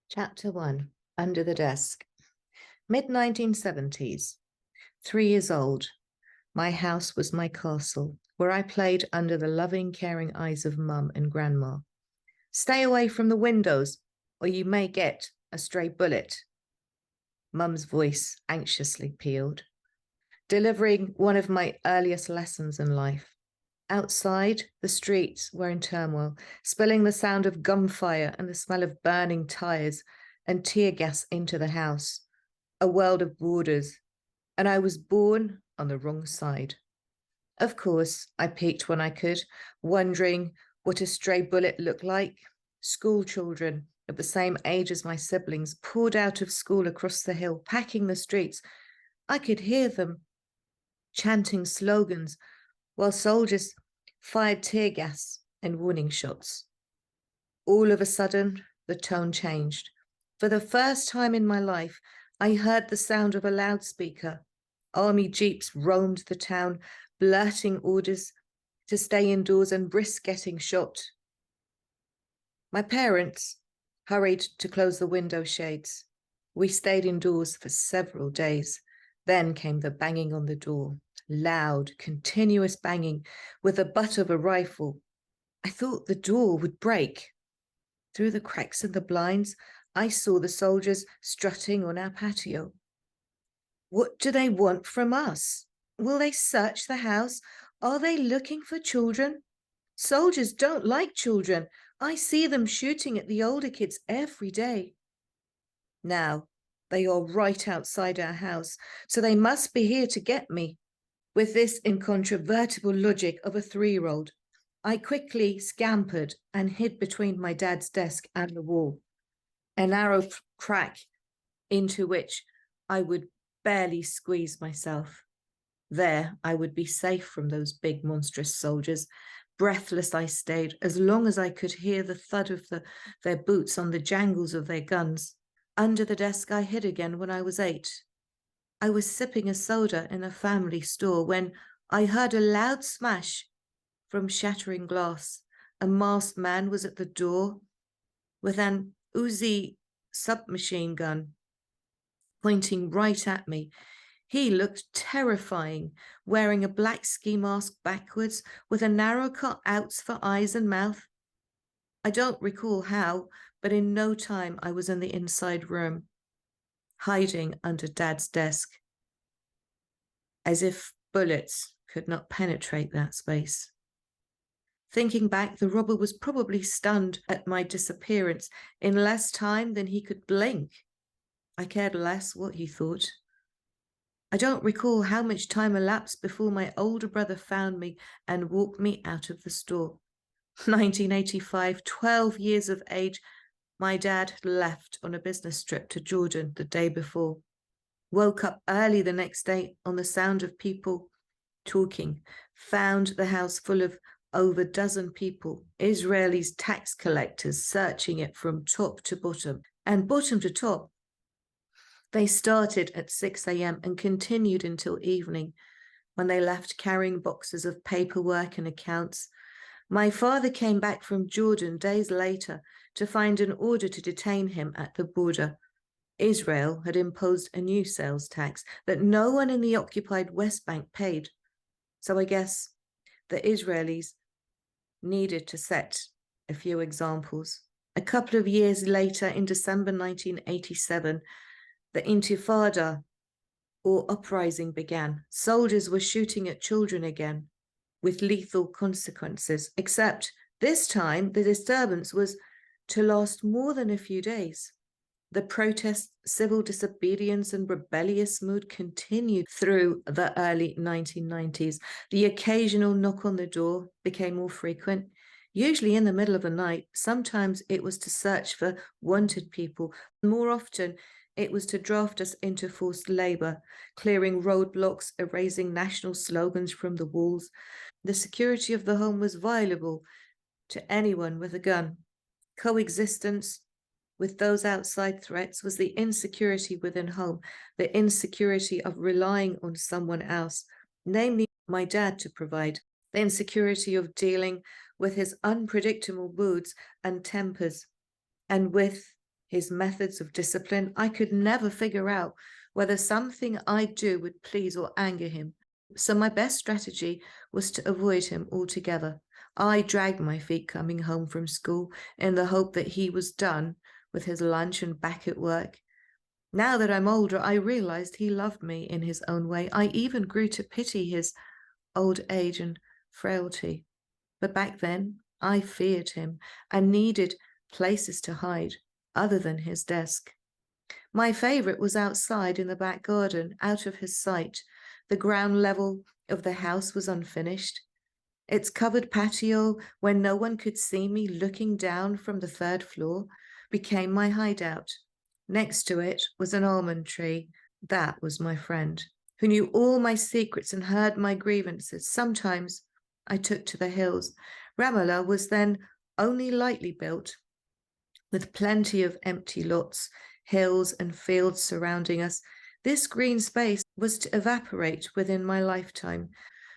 Chapter 1. Under the Desk. Mid-1970s. 3 years old. My house was my castle, where I played under the loving, caring eyes of Mum and Grandma. Stay away from the windows, or you may get a stray bullet. Mum's voice anxiously pealed, delivering one of my earliest lessons in life. Outside, the streets were in turmoil, spilling the sound of gunfire and the smell of burning tires and tear gas into the house. A world of borders, and I was born on the wrong side. Of course, I peeked when I could, wondering what a stray bullet looked like. School children of the same age as my siblings poured out of school across the hill, packing the streets. I could hear them chanting slogans while soldiers fired tear gas and warning shots. All of a sudden, the tone changed. For the first time in my life, I heard the sound of a loudspeaker. Army jeeps roamed the town, blurting orders to stay indoors and risk getting shot. My parents hurried to close the window shades. We stayed indoors for several days. Then came the banging on the door. Loud, continuous banging with the butt of a rifle. I thought the door would break. Through the cracks in the blinds, I saw the soldiers strutting on our patio. What do they want from us? Will they search the house? Are they looking for children? Soldiers don't like children. I see them shooting at the older kids every day. Now, they are right outside our house, so they must be here to get me. With this incontrovertible logic of a 3-year-old, I quickly scampered and hid between my dad's desk and the wall, a narrow crack into which I would barely squeeze myself. There, I would be safe from those big, monstrous soldiers. Breathless I stayed, as long as I could hear the thud of their boots on the jangles of their guns. Under the desk I hid again when I was 8. I was sipping a soda in a family store when I heard a loud smash from shattering glass. A masked man was at the door with an Uzi submachine gun pointing right at me. He looked terrifying, wearing a black ski mask backwards with a narrow cutouts for eyes and mouth. I don't recall how, but in no time I was in the inside room, hiding under Dad's desk, as if bullets could not penetrate that space. Thinking back, the robber was probably stunned at my disappearance in less time than he could blink. I cared less what he thought. I don't recall how much time elapsed before my older brother found me and walked me out of the store. 1985, 12 years of age, my dad left on a business trip to Jordan the day before. Woke up early the next day on the sound of people talking, found the house full of over a dozen people, Israelis, tax collectors, searching it from top to bottom and bottom to top. They started at 6 a.m. and continued until evening, when they left carrying boxes of paperwork and accounts. My father came back from Jordan days later to find an order to detain him at the border. Israel had imposed a new sales tax that no one in the occupied West Bank paid. So I guess the Israelis needed to set a few examples. A couple of years later, in December 1987, the Intifada, or Uprising, began. Soldiers were shooting at children again, with lethal consequences, except this time the disturbance was to last more than a few days. The protest, civil disobedience, and rebellious mood continued through the early 1990s. The occasional knock on the door became more frequent, usually in the middle of the night. Sometimes it was to search for wanted people. More often, it was to draft us into forced labor, clearing roadblocks, erasing national slogans from the walls. The security of the home was violable to anyone with a gun. Coexistence with those outside threats was the insecurity within home, the insecurity of relying on someone else, namely my dad, to provide, the insecurity of dealing with his unpredictable moods and tempers, and with his methods of discipline, I could never figure out whether something I'd do would please or anger him. So my best strategy was to avoid him altogether. I dragged my feet coming home from school in the hope that he was done with his lunch and back at work. Now that I'm older, I realized he loved me in his own way. I even grew to pity his old age and frailty. But back then, I feared him and needed places to hide other than his desk. My favorite was outside in the back garden, out of his sight. The ground level of the house was unfinished. Its covered patio, where no one could see me looking down from the third floor, became my hideout. Next to it was an almond tree. That was my friend, who knew all my secrets and heard my grievances. Sometimes I took to the hills. Ramallah was then only lightly built, with plenty of empty lots, hills and fields surrounding us. This green space was to evaporate within my lifetime.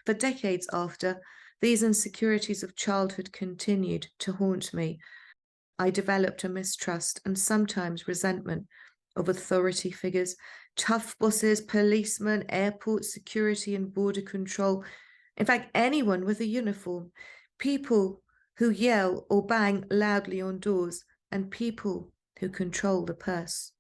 For decades after, these insecurities of childhood continued to haunt me. I developed a mistrust and sometimes resentment of authority figures, tough bosses, policemen, airport security and border control. In fact, anyone with a uniform, people who yell or bang loudly on doors, and people who control the purse.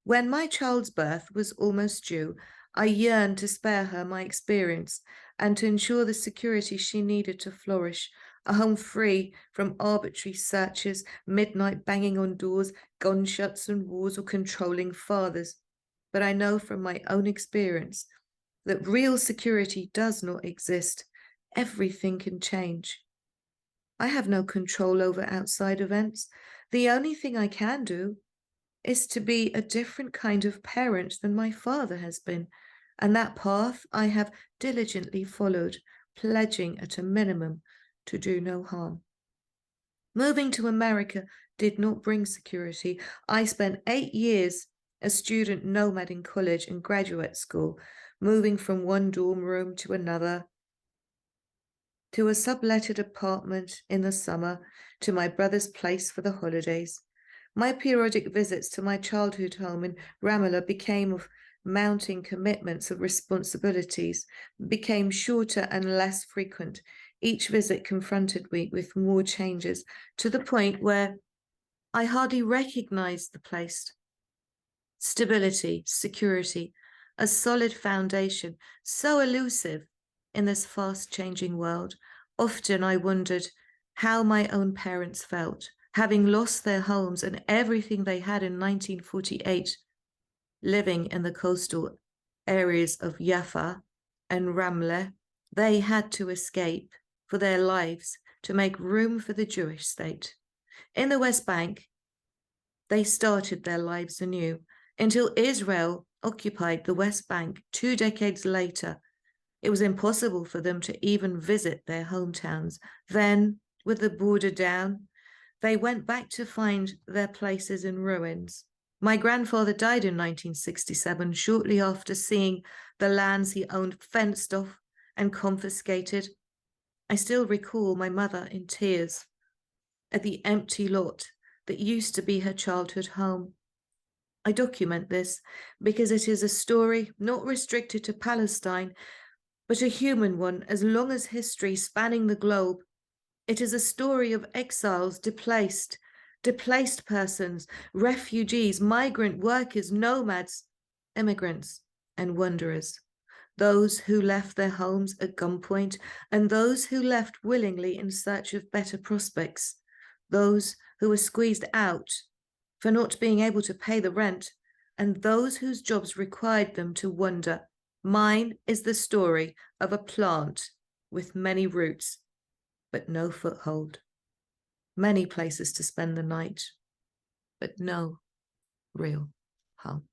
When my child's birth was almost due, I yearned to spare her my experience and to ensure the security she needed to flourish, a home free from arbitrary searches, midnight banging on doors, gunshots and wars, or controlling fathers. But I know from my own experience that real security does not exist. Everything can change. I have no control over outside events. The only thing I can do is to be a different kind of parent than my father has been, and that path I have diligently followed, pledging at a minimum to do no harm. Moving to America did not bring security. I spent 8 years a student nomad in college and graduate school, moving from one dorm room to another, to a subletted apartment in the summer, to my brother's place for the holidays. My periodic visits to my childhood home in Ramallah became of mounting commitments of responsibilities, became shorter and less frequent. Each visit confronted me with more changes, to the point where I hardly recognized the place. Stability, security, a solid foundation, so elusive in this fast-changing world. Often I wondered how my own parents felt, having lost their homes and everything they had in 1948, living in the coastal areas of Jaffa and Ramleh. They had to escape for their lives to make room for the Jewish state. In the West Bank, they started their lives anew until Israel occupied the West Bank 2 decades later. It was impossible for them to even visit their hometowns. Then, with the border down, they went back to find their places in ruins. My grandfather died in 1967, shortly after seeing the lands he owned fenced off and confiscated. I still recall my mother in tears at the empty lot that used to be her childhood home. I document this because it is a story not restricted to Palestine, but a human one as long as history spanning the globe. It is a story of exiles, displaced persons, refugees, migrant workers, nomads, immigrants, and wanderers. Those who left their homes at gunpoint and those who left willingly in search of better prospects. Those who were squeezed out for not being able to pay the rent, and those whose jobs required them to wander. Mine is the story of a plant with many roots, but no foothold. Many places to spend the night, but no real home.